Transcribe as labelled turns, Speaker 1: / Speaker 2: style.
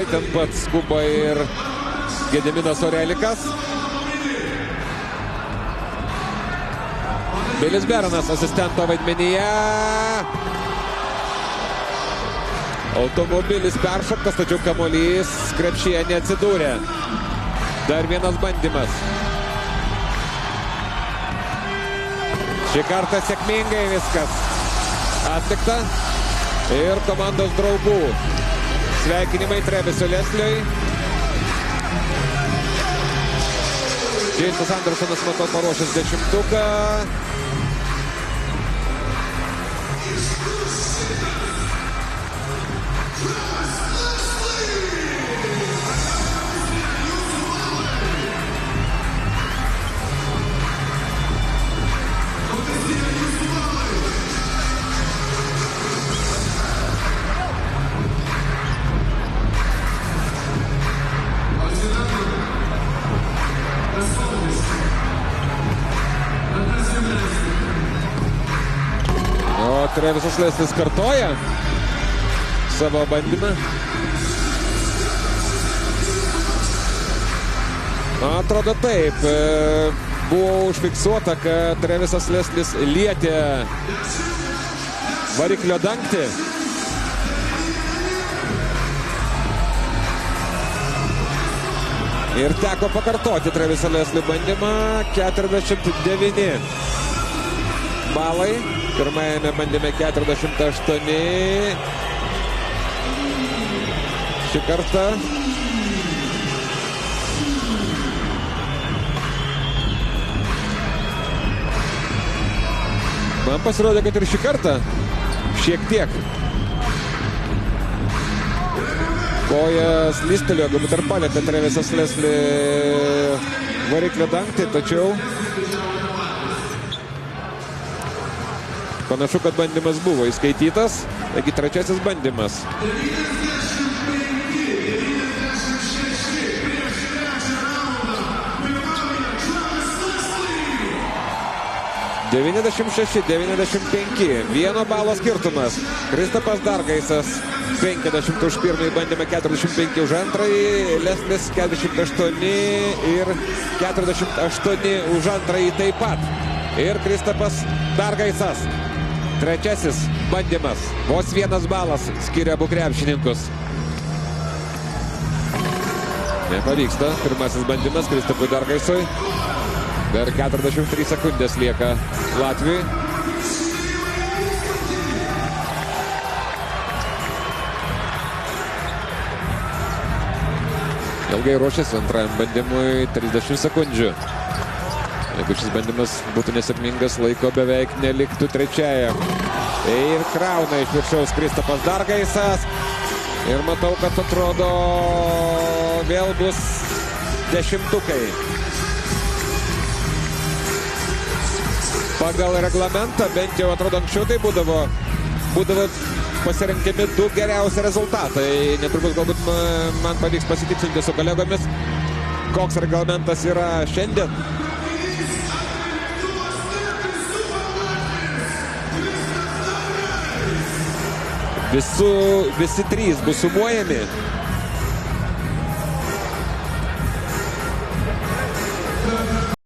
Speaker 1: Ten pat skuba ir Gediminas Orelikas. Bilis Beranas asistento vaidmenyje. Automobilis peršoktas, tačiau kamuolys krepšyje neatsidūrė. Dar vienas bandymas. Šį kartą sėkmingai viskas atlikta. Ir komandos draugų sveikinimai Trevisui Lesliui. Džeimsas Andersonas matau paruošęs 10-tuką. Trevisas Leslis kartoja savo bandymą. Atrodo taip. Buvo užfiksuota, kad Trevisas Leslis lietė variklio dangtį. Ir teko pakartoti Trevisą Leslių bandymą. 49 balai. Pirmajame bandyme 48. Šį kartą man pasirodė, kad ir šį kartą šiek tiek koja slystelėjo, galbūt ir palėtė Trevisas Lesli variklio dangtį, tačiau panašu, kad bandymas buvo įskaitytas. Taigi trečiasis bandymas. (96-95). Vieno balo skirtumas. Kristapas Dargaisas 50 už pirmąjį bandymą, 45 už antrąjį. Leslis 48 ir 48 už antrąjį taip pat. Ir Kristapas Dargaisas. Trečiasis bandymas. Vos vienas balas skiria abu krepšininkus. Nepavyksta. Pirmasis bandymas Kristapui Dargaisui. Per 43 sekundės lieka Latvijui. Ilgai ruošiasi antrajam bandymui. 30 sekundžių. Jeigu šis bandymas būtų nesėkmingas, laiko beveik neliktų trečiajam. Ir krauna iš viršaus Kristapas Dargaisas. Ir matau, kad atrodo vėl bus 10-tukai. Pagal reglamentą, bent jau atrodo anksčiau tai būdavo pasirenkami 2 geriausi rezultatai. Netrukus galbūt man pavyks pasitikslinti su kolegomis, koks reglamentas yra šiandien. Visi 3 bus sumuojami.